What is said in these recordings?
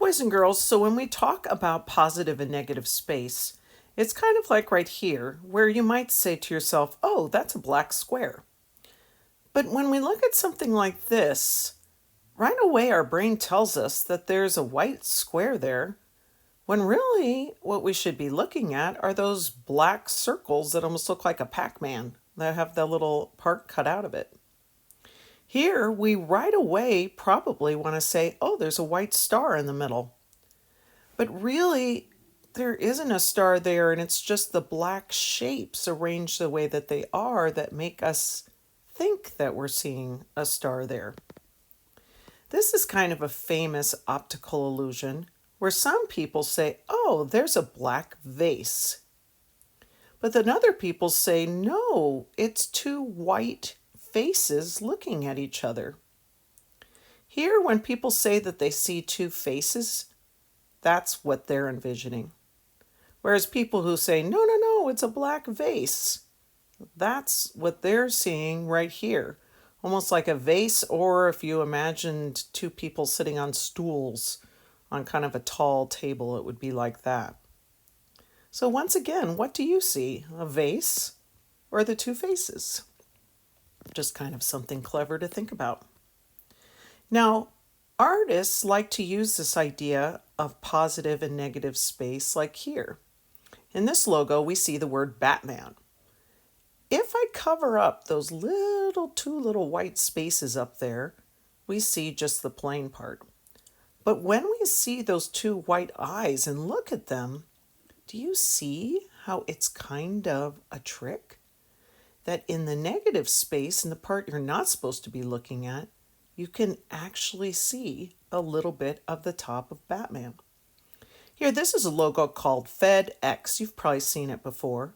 Boys and girls, so when we talk about positive and negative space, it's kind of like right here, where you might say to yourself, oh, that's a black square. But when we look at something like this, right away our brain tells us that there's a white square there, when really what we should be looking at are those black circles that almost look like a Pac-Man that have the little part cut out of it. Here, we right away probably want to say, oh, there's a white star in the middle. But really, there isn't a star there, and it's just the black shapes arranged the way that they are that make us think that we're seeing a star there. This is kind of a famous optical illusion where some people say, oh, there's a black vase. But then other people say, no, it's two white faces looking at each other. Here, when people say that they see two faces, that's what they're envisioning. Whereas people who say, no, no, no, it's a black vase, that's what they're seeing right here. Almost like a vase, or if you imagined two people sitting on stools on kind of a tall table, it would be like that. So once again, what do you see? A vase or the two faces? Just kind of something clever to think about. Now, artists like to use this idea of positive and negative space like here. In this logo, we see the word Batman. If I cover up those two little white spaces up there, we see just the plain part. But when we see those two white eyes and look at them, do you see how it's kind of a trick? That in the negative space, in the part you're not supposed to be looking at, you can actually see a little bit of the top of Batman. Here, this is a logo called FedEx. You've probably seen it before.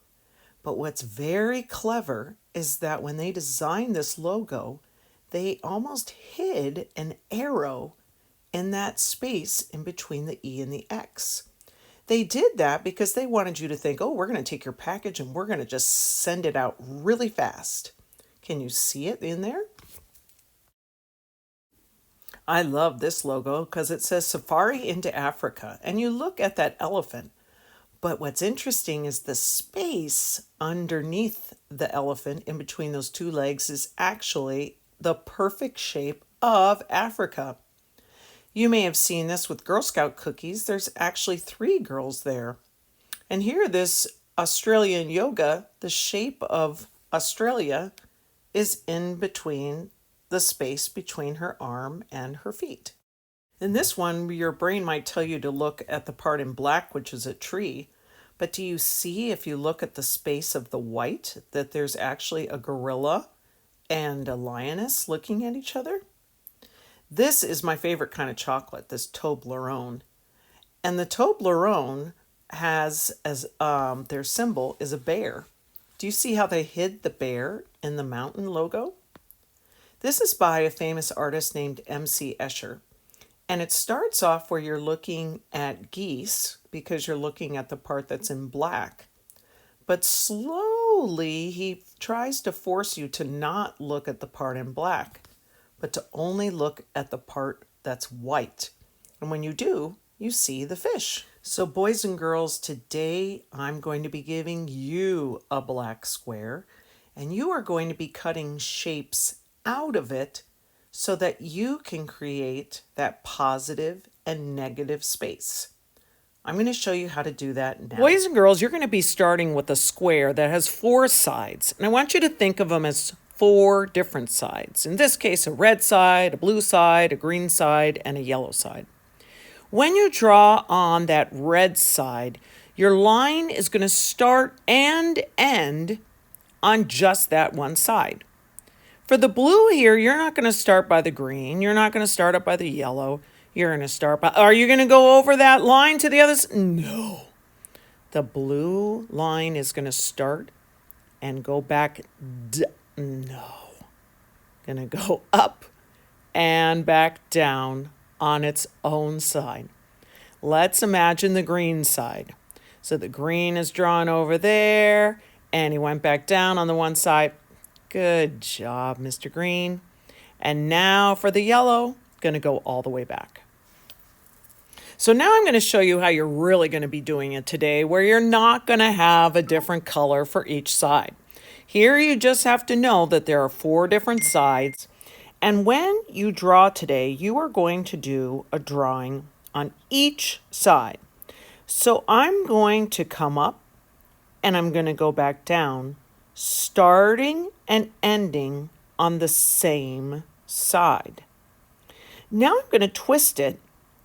But what's very clever is that when they designed this logo, they almost hid an arrow in that space in between the E and the X. They did that because they wanted you to think, oh, we're going to take your package and we're going to just send it out really fast. Can you see it in there? I love this logo because it says Safari into Africa, and you look at that elephant. But what's interesting is the space underneath the elephant in between those two legs is actually the perfect shape of Africa. You may have seen this with Girl Scout cookies. There's actually 3 girls there. And here, this Australian yoga, the shape of Australia is in between the space between her arm and her feet. In this one, your brain might tell you to look at the part in black, which is a tree. But do you see, if you look at the space of the white, that there's actually a gorilla and a lioness looking at each other? This is my favorite kind of chocolate, this Toblerone. And the Toblerone has, as their symbol, is a bear. Do you see how they hid the bear in the mountain logo? This is by a famous artist named M.C. Escher. And it starts off where you're looking at geese because you're looking at the part that's in black. But slowly he tries to force you to not look at the part in black, but to only look at the part that's white. And when you do, you see the fish. So boys and girls, today I'm going to be giving you a black square, and you are going to be cutting shapes out of it so that you can create that positive and negative space. I'm going to show you how to do that now. Boys and girls, you're going to be starting with a square that has 4 sides. And I want you to think of them as 4 different sides. In this case, a red side, a blue side, a green side, and a yellow side. When you draw on that red side, your line is going to start and end on just that one side. For the blue here, you're not going to start by the green. You're not going to start up by the yellow. You're going to start by... Are you going to go over that line to the other side? No. The blue line is going to start and go back. No. Going to go up and back down on its own side. Let's imagine the green side. So the green is drawn over there, and he went back down on the one side. Good job, Mr. Green. And now for the yellow, going to go all the way back. So now I'm going to show you how you're really going to be doing it today, where you're not going to have a different color for each side. Here you just have to know that there are 4 different sides. And when you draw today, you are going to do a drawing on each side. So I'm going to come up and I'm going to go back down, starting and ending on the same side. Now I'm going to twist it,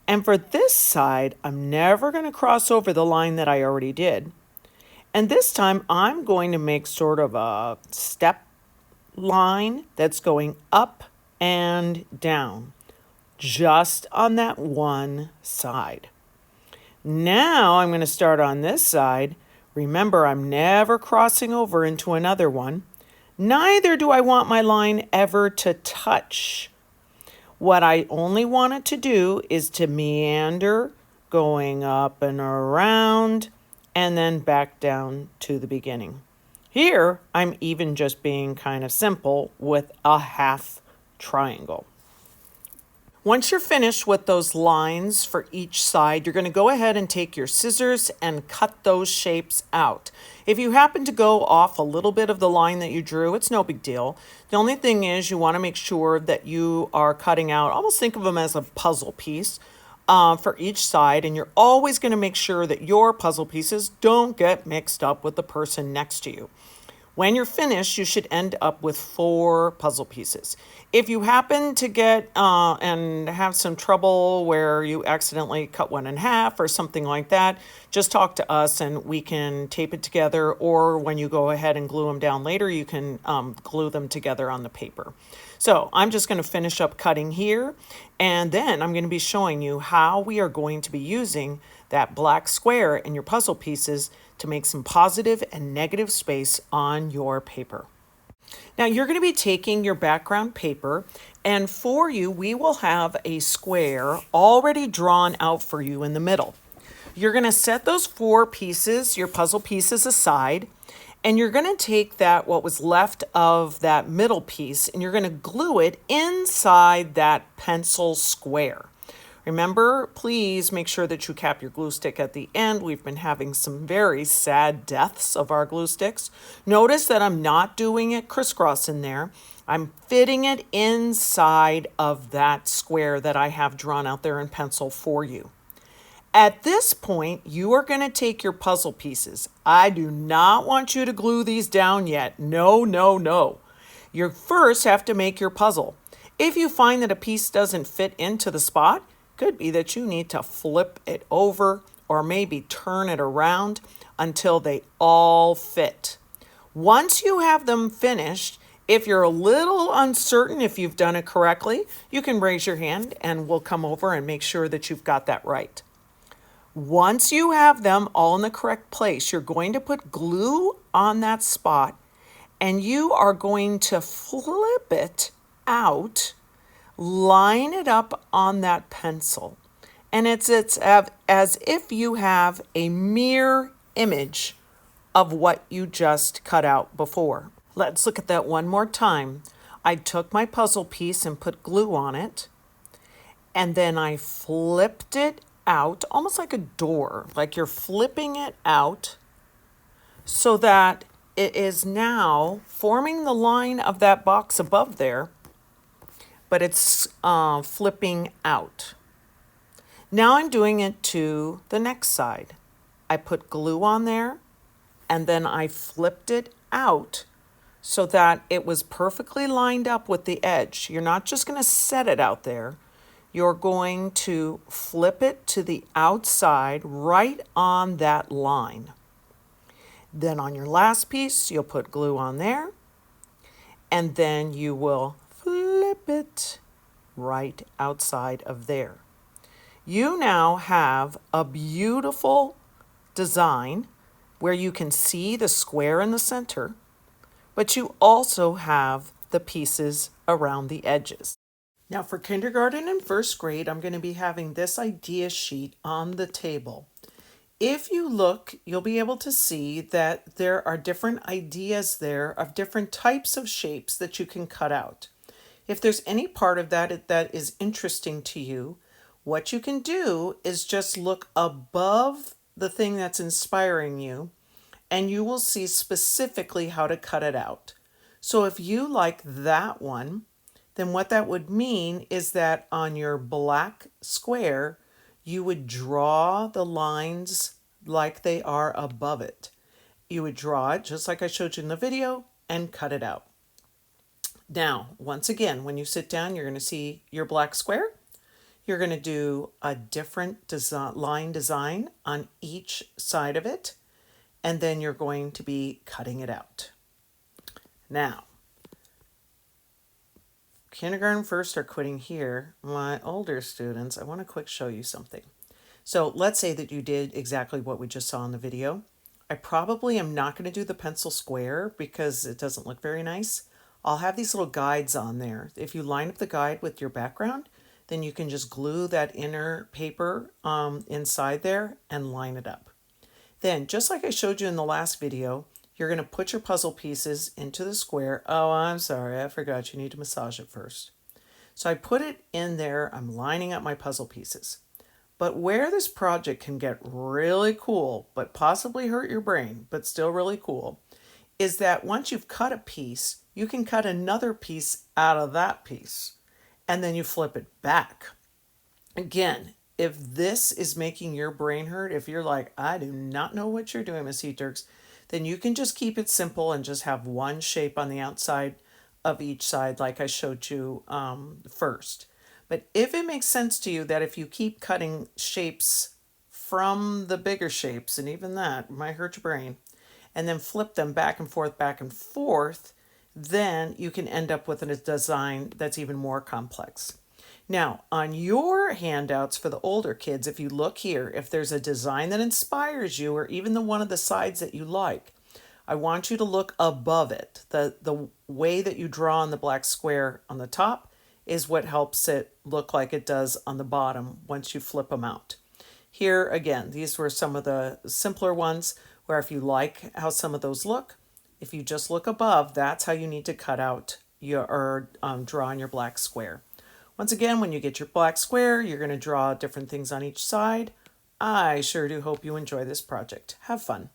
and for this side, I'm never going to cross over the line that I already did. And this time I'm going to make sort of a step line that's going up and down, just on that one side. Now I'm going to start on this side. Remember, I'm never crossing over into another one. Neither do I want my line ever to touch. What I only wanted to do is to meander, going up and around, and then back down to the beginning. Here, I'm even just being kind of simple with a half triangle. Once you're finished with those lines for each side, you're going to go ahead and take your scissors and cut those shapes out. If you happen to go off a little bit of the line that you drew, it's no big deal. The only thing is you want to make sure that you are cutting out, almost think of them as a puzzle piece for each side, and you're always going to make sure that your puzzle pieces don't get mixed up with the person next to you. When you're finished, you should end up with 4 puzzle pieces. If you happen to get and have some trouble where you accidentally cut one in half or something like that, just talk to us and we can tape it together, or when you go ahead and glue them down later, you can glue them together on the paper. So I'm just going to finish up cutting here, and then I'm going to be showing you how we are going to be using that black square in your puzzle pieces to make some positive and negative space on your paper. Now you're going to be taking your background paper, and for you, we will have a square already drawn out for you in the middle. You're going to set those 4 pieces, your puzzle pieces, aside, and you're going to take that, what was left of that middle piece, and you're going to glue it inside that pencil square. Remember, please make sure that you cap your glue stick at the end. We've been having some very sad deaths of our glue sticks. Notice that I'm not doing it crisscross in there. I'm fitting it inside of that square that I have drawn out there in pencil for you. At this point, you are going to take your puzzle pieces. I do not want you to glue these down yet. No, no, no. You first have to make your puzzle. If you find that a piece doesn't fit into the spot, could be that you need to flip it over or maybe turn it around until they all fit. Once you have them finished, if you're a little uncertain if you've done it correctly, you can raise your hand and we'll come over and make sure that you've got that right. Once you have them all in the correct place, you're going to put glue on that spot and you are going to flip it out, line it up on that pencil, and it's as if you have a mirror image of what you just cut out before. Let's look at that one more time. I took my puzzle piece and put glue on it, and then I flipped it out, almost like a door, like you're flipping it out so that it is now forming the line of that box above there, but it's flipping out. Now I'm doing it to the next side. I put glue on there, and then I flipped it out so that it was perfectly lined up with the edge. You're not just going to set it out there. You're going to flip it to the outside right on that line. Then on your last piece, you'll put glue on there, and then you will flip it right outside of there. You now have a beautiful design where you can see the square in the center, but you also have the pieces around the edges. Now for kindergarten and first grade, I'm going to be having this idea sheet on the table. If you look, you'll be able to see that there are different ideas there of different types of shapes that you can cut out. If there's any part of that is interesting to you, What you can do is just look above the thing that's inspiring you, and you will see specifically how to cut it out. So if you like that one, then what that would mean is that on your black square, you would draw the lines like they are above it. You would draw it just like I showed you in the video and cut it out. Now, once again, when you sit down, you're going to see your black square. You're going to do a different line design on each side of it, and then you're going to be cutting it out. Now, kindergarten first are quitting here. My older students, I want to quick show you something. So let's say that you did exactly what we just saw in the video. I probably am not going to do the pencil square because it doesn't look very nice. I'll have these little guides on there. If you line up the guide with your background, then you can just glue that inner paper inside there and line it up. Then, just like I showed you in the last video, you're going to put your puzzle pieces into the square. Oh, I'm sorry, I forgot you need to massage it first. So I put it in there, I'm lining up my puzzle pieces. But where this project can get really cool, but possibly hurt your brain, but still really cool, is that once you've cut a piece, you can cut another piece out of that piece, and then you flip it back. Again, if this is making your brain hurt, if you're like, I do not know what you're doing, Miss Turks, then you can just keep it simple and just have one shape on the outside of each side like I showed you first. But if it makes sense to you that if you keep cutting shapes from the bigger shapes, and even that might hurt your brain, and then flip them back and forth, then you can end up with a design that's even more complex. Now, on your handouts for the older kids, if you look here, if there's a design that inspires you or even the one of the sides that you like, I want you to look above it. The way that you draw on the black square on the top is what helps it look like it does on the bottom once you flip them out. Here, again, these were some of the simpler ones where if you like how some of those look, if you just look above, that's how you need to cut out or draw on your black square. Once again, when you get your black square, you're going to draw different things on each side. I sure do hope you enjoy this project. Have fun.